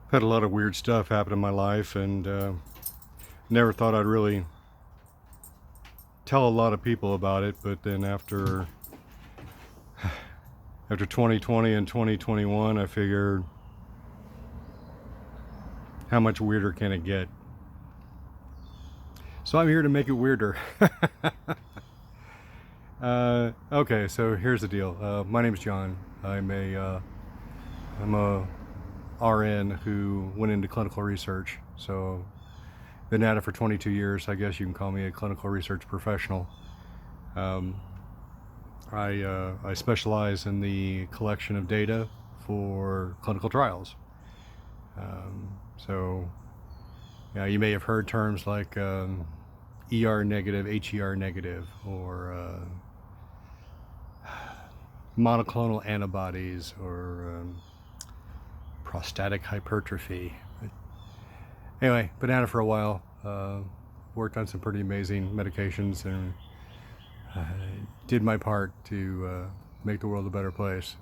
I've had a lot of weird stuff happen in my life, and never thought I'd really tell a lot of people about it. But then after 2020 and 2021, I figured, how much weirder can it get? So I'm here to make it weirder. Okay, so here's the deal. My name is John. I'm a RN who went into clinical research. So been at it for 22 years. I guess you can call me a clinical research professional. Um, I specialize in the collection of data for clinical trials. So yeah, you may have heard terms like ER negative, HER negative, or monoclonal antibodies, or prostatic hypertrophy. But anyway, been at it for a while. Worked on some pretty amazing medications, and did my part to make the world a better place.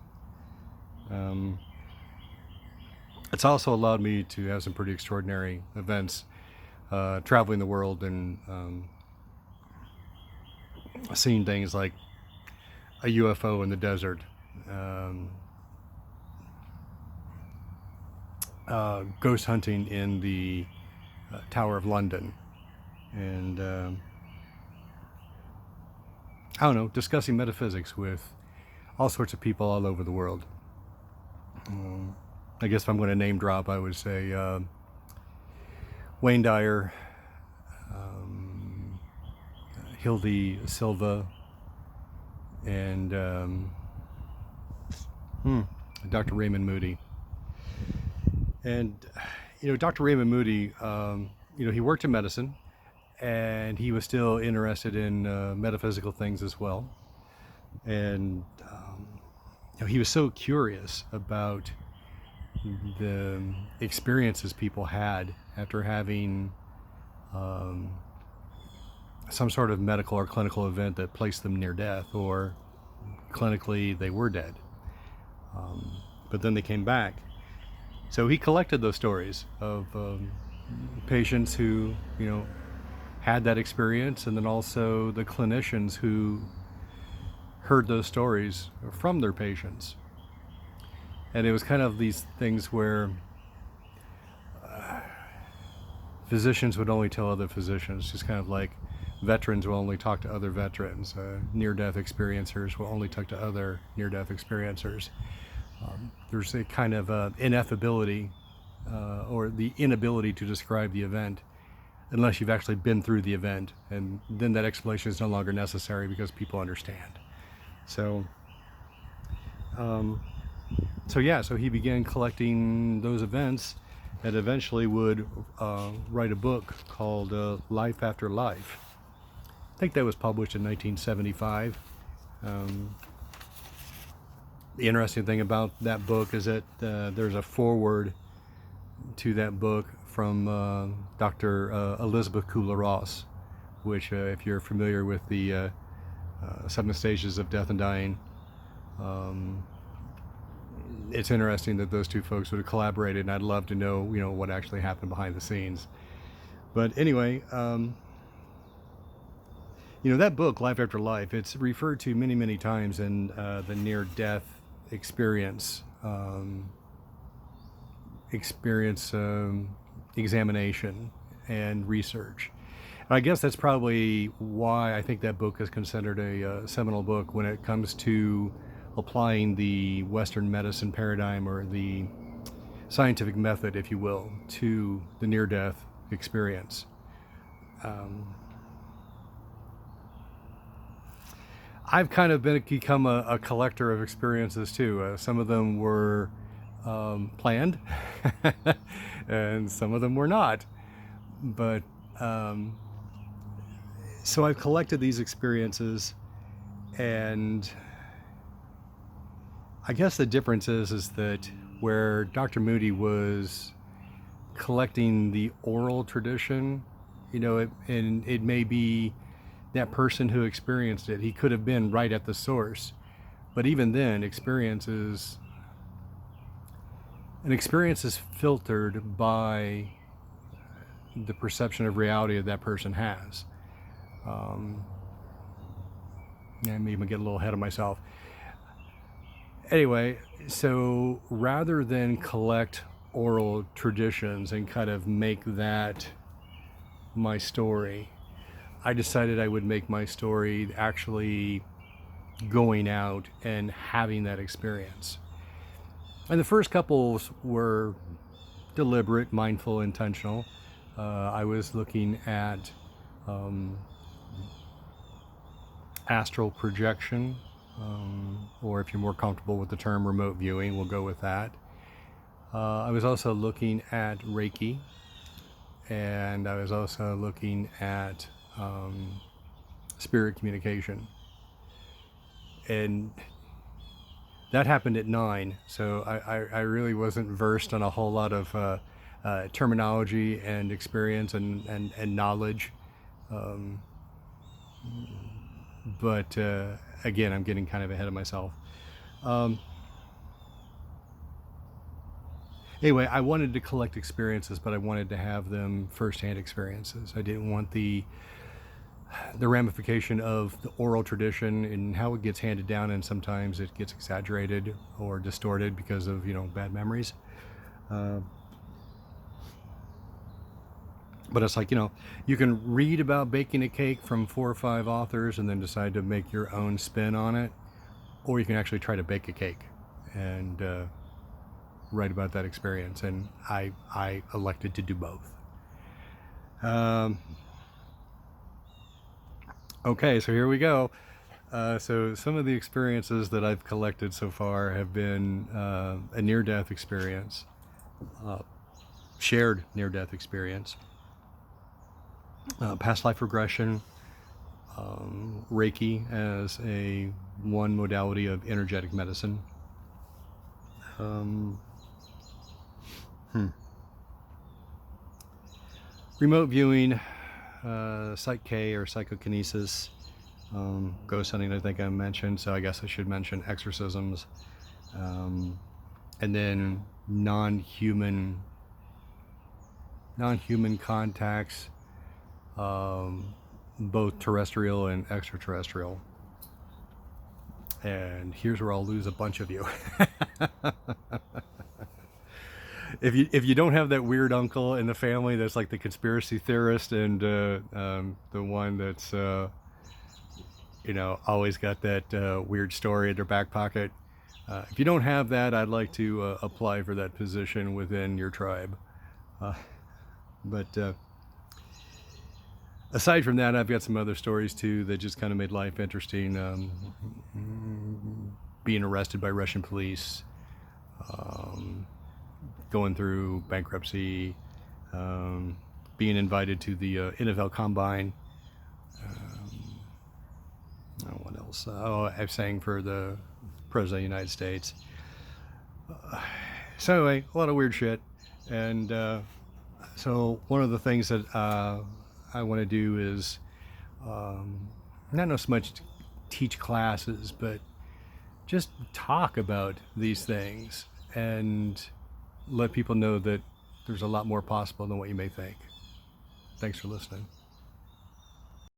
It's also allowed me to have some pretty extraordinary events, traveling the world and seeing things like a UFO in the desert, ghost hunting in the Tower of London, and I don't know, discussing metaphysics with all sorts of people all over the world. I guess if I'm going to name drop, I would say Wayne Dyer, Hildy Silva, and Dr. Raymond Moody. And Dr. Raymond Moody, he worked in medicine, and he was still interested in metaphysical things as well. And he was so curious about the experiences people had after having some sort of medical or clinical event that placed them near death, or clinically they were dead, but then they came back. So he collected those stories of patients who had that experience, and then also the clinicians who heard those stories from their patients. And it was kind of these things where physicians would only tell other physicians, just kind of like veterans will only talk to other veterans, near-death experiencers will only talk to other near-death experiencers. There's a kind of ineffability or the inability to describe the event unless you've actually been through the event, and then that explanation is no longer necessary because people understand. So so he began collecting those events, and eventually would write a book called Life After Life. I think that was published in 1975. The interesting thing about that book is that there's a foreword to that book from Dr. Elizabeth Kubler-Ross, which, if you're familiar with the 7 stages of death and dying, it's interesting that those two folks would have collaborated, and I'd love to know, what actually happened behind the scenes. But anyway, that book, Life After Life, it's referred to many, many times in the near-death experience examination and research. And I guess that's probably why I think that book is considered a seminal book when it comes to applying the Western medicine paradigm, or the scientific method, if you will, to the near-death experience. I've kind of become a collector of experiences too. Some of them were planned, and some of them were not. But so I've collected these experiences, and I guess the difference is that where Dr. Moody was collecting the oral tradition, and it may be that person who experienced it, he could have been right at the source. But even then, experience is An experience is filtered by the perception of reality that person has. And maybe get a little ahead of myself. Anyway, so rather than collect oral traditions and kind of make that my story, I decided I would make my story actually going out and having that experience. And the first couples were deliberate, mindful, intentional. I was looking at astral projection, or if you're more comfortable with the term remote viewing, we'll go with that. I was also looking at Reiki, and I was also looking at spirit communication. And that happened at 9, so I really wasn't versed on a whole lot of terminology and experience and knowledge. But again, I'm getting kind of ahead of myself. Anyway, I wanted to collect experiences, but I wanted to have them firsthand experiences. I didn't want the ramification of the oral tradition and how it gets handed down, and sometimes it gets exaggerated or distorted because of, bad memories. But it's like, you can read about baking a cake from 4 or 5 authors and then decide to make your own spin on it, or you can actually try to bake a cake and write about that experience. And I elected to do both. Okay, so here we go. So some of the experiences that I've collected so far have been a near-death experience, shared near-death experience, past life regression, Reiki as one modality of energetic medicine. Remote viewing, Psych K or psychokinesis, ghost hunting, I think I mentioned, so I guess I should mention exorcisms, and then non-human contacts, both terrestrial and extraterrestrial. And here's where I'll lose a bunch of you. If you don't have that weird uncle in the family that's like the conspiracy theorist and the one that's always got that weird story in their back pocket, if you don't have that, I'd like to apply for that position within your tribe. But aside from that, I've got some other stories too that just kind of made life interesting. Being arrested by Russian police, going through bankruptcy, being invited to the NFL Combine. What else? I sang for the President of the United States. So anyway, a lot of weird shit. And so one of the things that I want to do is not so much teach classes, but just talk about these things and let people know that there's a lot more possible than what you may think. Thanks for listening.